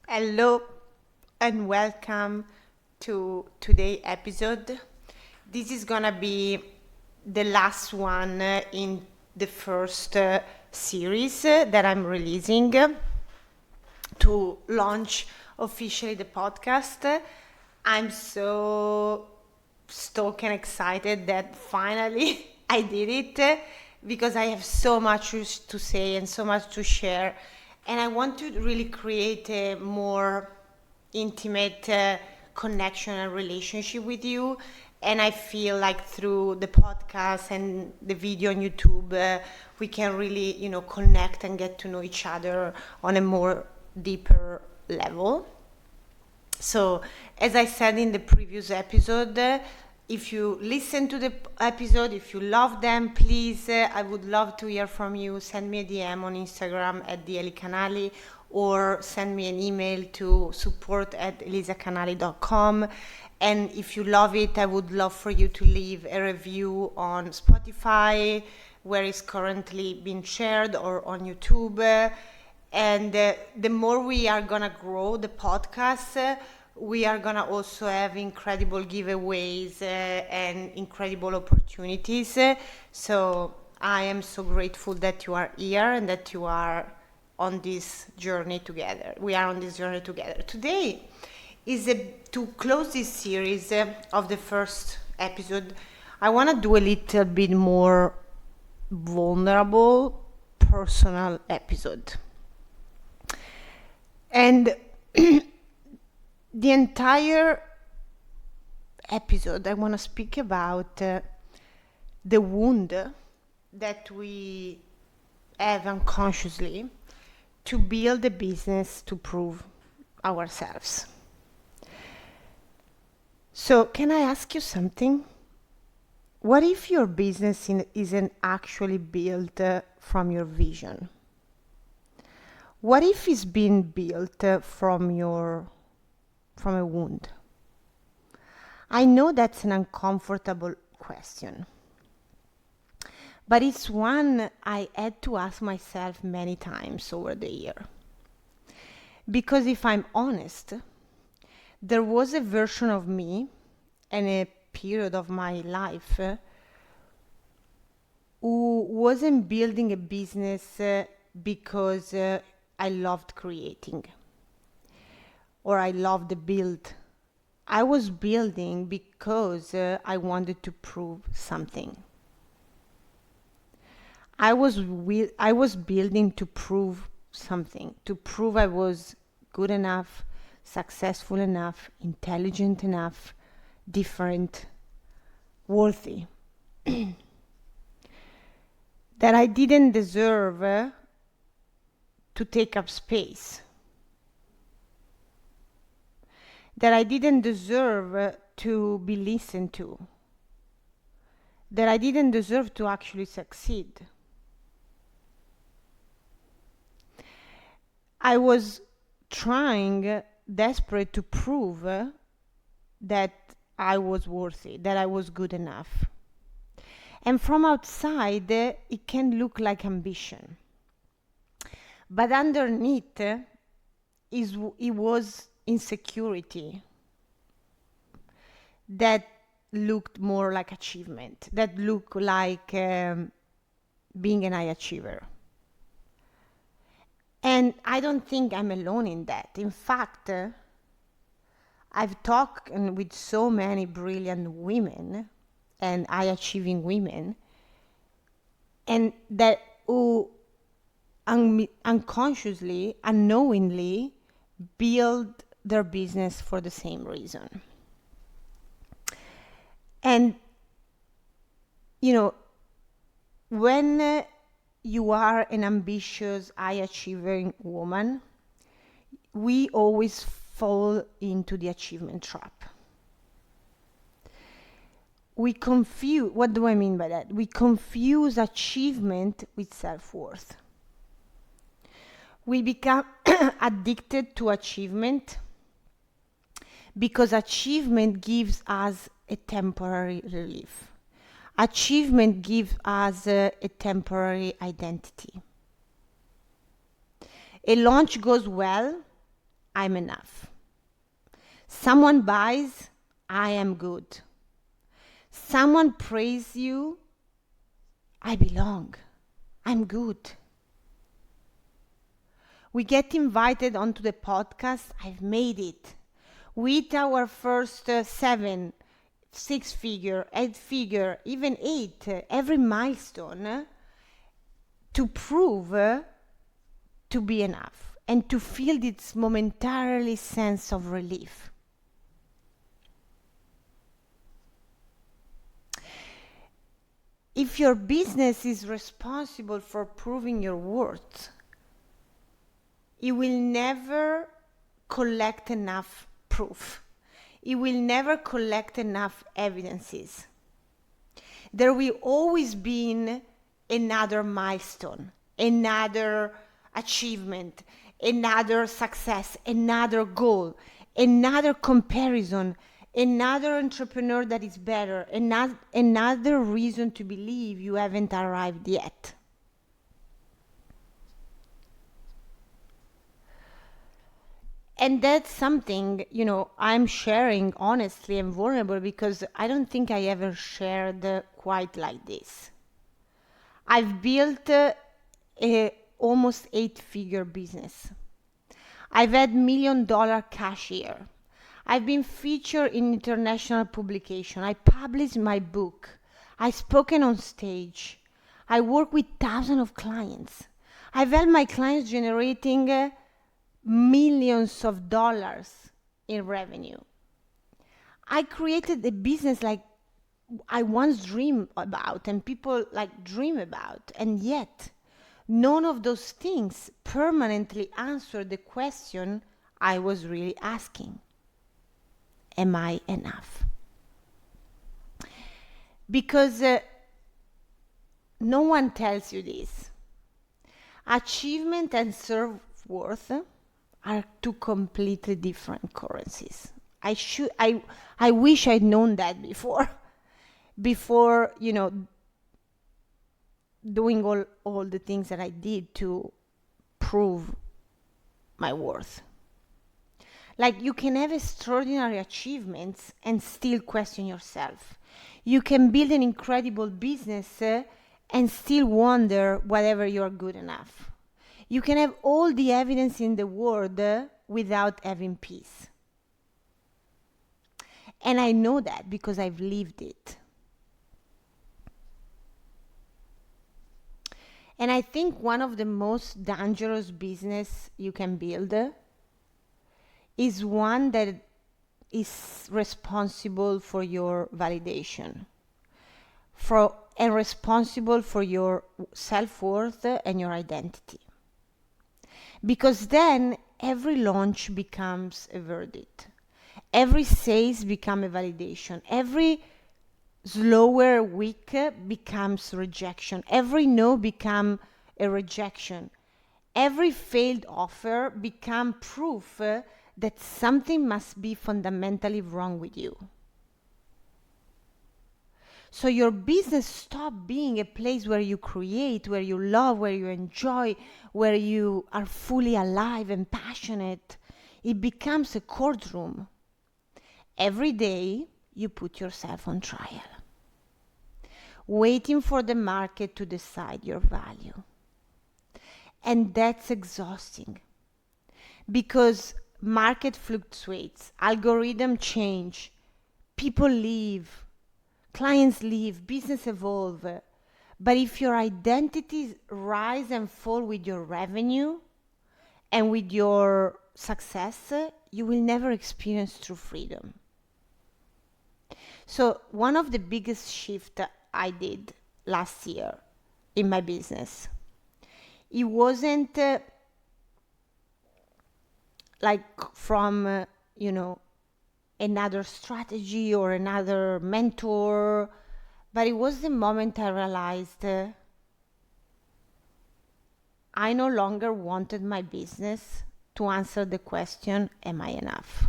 Hello and welcome to today's episode. This is gonna be the last one in the first series that I'm releasing to launch officially the podcast. I'm so stoked and excited that finally I did it because I have so much to say and so much to share, and I want to really create a more intimate connection and relationship with you. And I feel like through the podcast and the video on YouTube, we can really, connect and get to know each other on a more deeper level. So, as I said in the previous episode, if you listen to the episode, if you love them, please, I would love to hear from you. Send me a DM on Instagram at the Elisa Canali, or send me an email to support@elisacanali.com. And if you love it, I would love for you to leave a review on Spotify, where it's currently being shared, or on YouTube. And the more we are gonna grow the podcast, we are gonna also have incredible giveaways and incredible opportunities. So I am so grateful that you are here and that you are on this journey together. We are on this journey together. Today is to close this series of the first episode. I want to do a little bit more vulnerable, personal episode. And the entire episode, I want to speak about the wound that we have unconsciously to build a business to prove ourselves. So, can I ask you something? What if your business isn't actually built from your vision? What if it's been built from a wound? I know that's an uncomfortable question, but it's one I had to ask myself many times over the year. Because if I'm honest, there was a version of me and a period of my life who wasn't building a business because I loved creating, or I loved the build. I was building because I wanted to prove something. I was building to prove something, to prove I was good enough, successful enough, intelligent enough, different, worthy. That I didn't deserve to take up space. That I didn't deserve to be listened to. That I didn't deserve to actually succeed. I was trying, desperate to prove that I was worthy, that I was good enough. And from outside, it can look like ambition. But underneath, it was insecurity that looked more like achievement, that looked like being an high achiever. And I don't think I'm alone in that. In fact, I've talked with so many brilliant women and high achieving women, and that who unconsciously, unknowingly build their business for the same reason. And, when you are an ambitious, high-achieving woman, we always fall into the achievement trap. What do I mean by that? We confuse achievement with self-worth. We become addicted to achievement because achievement gives us a temporary relief. Achievement gives us a temporary identity. A launch goes well, I'm enough. Someone buys, I am good. Someone praises you, I belong. I'm good. We get invited onto the podcast, I've made it. We hit our first 7, 6-figure, 8-figure, even 8, every milestone to prove to be enough and to feel this momentarily sense of relief. If your business is responsible for proving your worth, it will never collect enough proof. It will never collect enough evidences. There will always be another milestone, another achievement, another success, another goal, another comparison, another entrepreneur that is better, another reason to believe you haven't arrived yet. And that's something, I'm sharing honestly and vulnerable because I don't think I ever shared quite like this. I've built a almost 8-figure business. I've had $1 million cash year. I've been featured in international publication. I published my book. I've spoken on stage. I work with thousands of clients. I've helped my clients generating millions of dollars in revenue. I created a business like I once dreamed about and people dream about, and yet none of those things permanently answered the question I was really asking. Am I enough? Because no one tells you this. Achievement and self-worth are two completely different currencies. I wish I'd known that before doing all the things that I did to prove my worth. You can have extraordinary achievements and still question yourself. You can build an incredible business and still wonder whether you're good enough. You can have all the evidence in the world without having peace. And I know that because I've lived it. And I think one of the most dangerous business you can build is one that is responsible for your validation, and responsible for your self-worth and your identity. Because then every launch becomes a verdict. Every sales becomes a validation. Every slower week becomes rejection. Every no becomes a rejection. Every failed offer becomes proof that something must be fundamentally wrong with you. So your business stops being a place where you create, where you love, where you enjoy, where you are fully alive and passionate. It becomes a courtroom. Every day you put yourself on trial, waiting for the market to decide your value. And that's exhausting because market fluctuates, algorithms change, people leave, clients leave, business evolve. But if your identities rise and fall with your revenue and with your success, you will never experience true freedom. So one of the biggest shifts I did last year in my business, it wasn't from another strategy or another mentor, but it was the moment I realized I no longer wanted my business to answer the question, am I enough?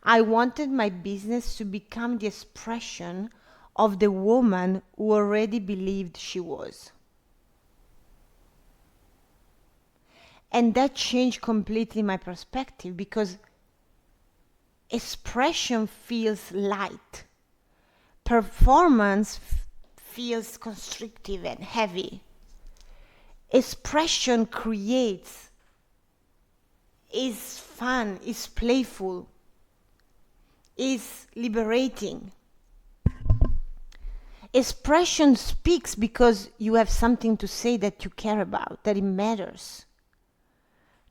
I wanted my business to become the expression of the woman who already believed she was. And that changed completely my perspective, because expression feels light. Performance feels constrictive and heavy. Expression creates, is fun, is playful, is liberating. Expression speaks because you have something to say that you care about, that it matters.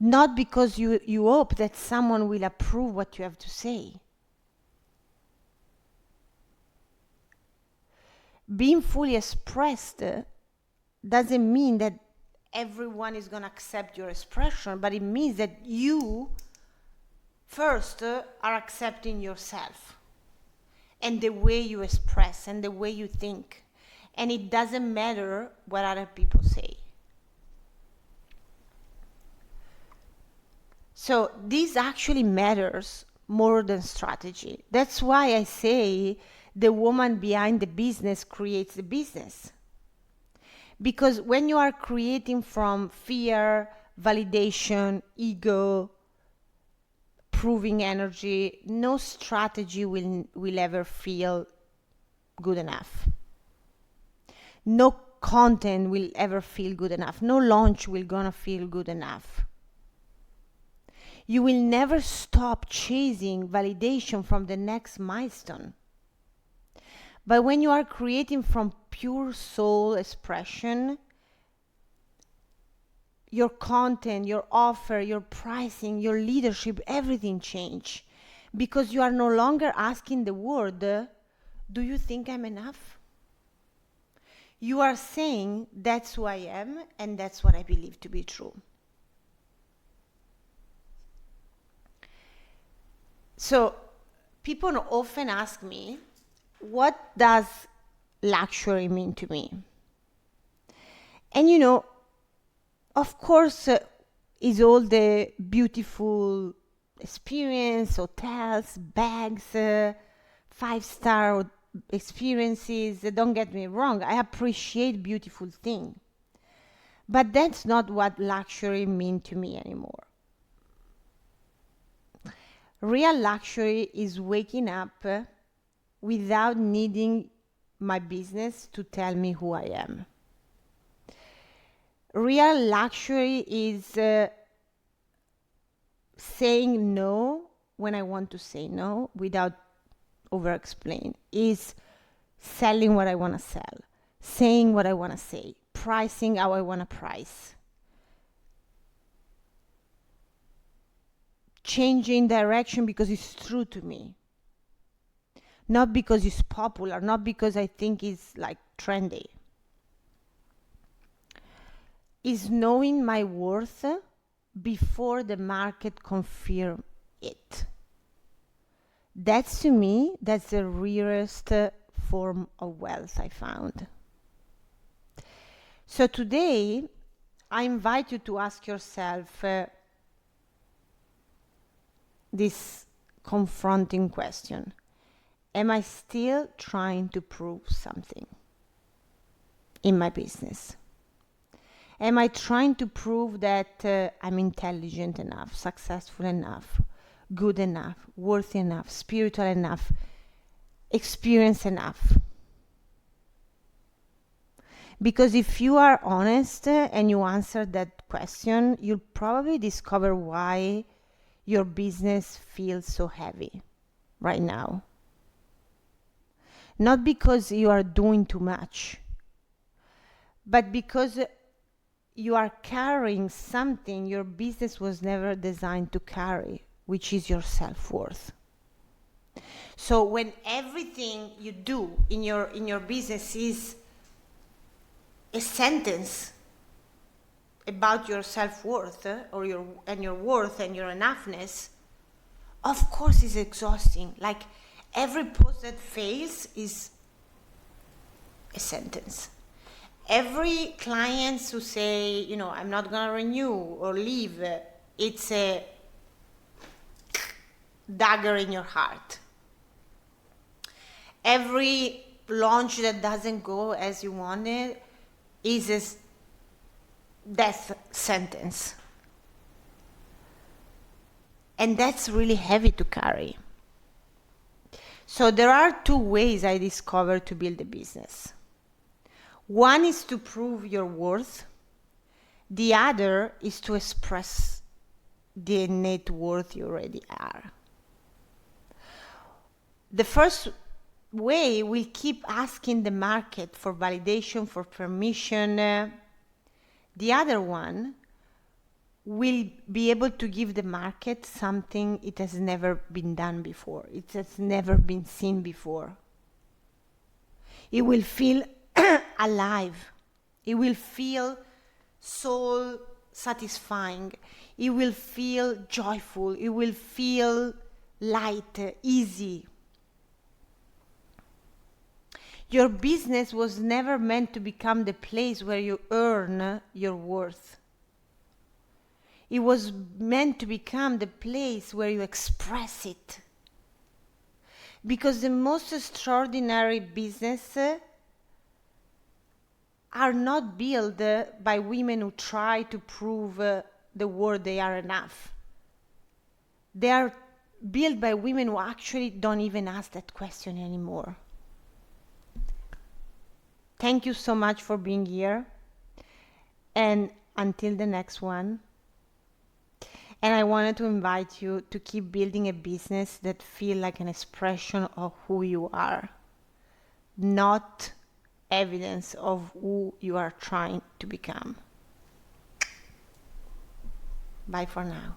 Not because you hope that someone will approve what you have to say. Being fully expressed doesn't mean that everyone is going to accept your expression, but it means that you first are accepting yourself and the way you express and the way you think. And it doesn't matter what other people say. So this actually matters more than strategy. That's why I say the woman behind the business creates the business. Because when you are creating from fear, validation, ego, proving energy, no strategy will ever feel good enough. No content will ever feel good enough. No launch will gonna feel good enough. You will never stop chasing validation from the next milestone. But when you are creating from pure soul expression, your content, your offer, your pricing, your leadership, everything change. Because you are no longer asking the world, do you think I'm enough? You are saying, that's who I am, and that's what I believe to be true. So people often ask me, what does luxury mean to me? And of course, is all the beautiful experience, hotels, bags, 5-star experiences. Don't get me wrong, I appreciate beautiful things. But that's not what luxury means to me anymore. Real luxury is waking up without needing my business to tell me who I am. Real luxury is saying no when I want to say no without over-explaining. Is selling what I want to sell, saying what I want to say, pricing how I want to price. Changing direction because it's true to me. Not because it's popular, not because I think it's like trendy. Is knowing my worth before the market confirm it. That's, to me, that's the rarest form of wealth I found. So today, I invite you to ask yourself this confronting question. Am I still trying to prove something in my business? Am I trying to prove that I'm intelligent enough, successful enough, good enough, worthy enough, spiritual enough, experienced enough? Because if you are honest and you answer that question, you'll probably discover why your business feels so heavy right now. Not because you are doing too much, but because you are carrying something your business was never designed to carry, which is your self-worth. So when everything you do in your business is a sentence about your self-worth or your worth and your enoughness, of course it's exhausting. Like every post that fails is a sentence. Every client who say, I'm not gonna renew or leave, it's a dagger in your heart. Every launch that doesn't go as you wanted is a death sentence. And that's really heavy to carry. So there are two ways I discovered to build a business. One is to prove your worth. The other is to express the innate worth you already are. The first way will keep asking the market for validation, for permission. The other one will be able to give the market something it has never been done before. It has never been seen before. It will feel alive. It will feel soul satisfying. It will feel joyful. It will feel light, easy. Your business was never meant to become the place where you earn your worth. It was meant to become the place where you express it. Because the most extraordinary businesses are not built by women who try to prove the world they are enough. They are built by women who actually don't even ask that question anymore. Thank you so much for being here. And until the next one. And I wanted to invite you to keep building a business that feels like an expression of who you are, not evidence of who you are trying to become. Bye for now.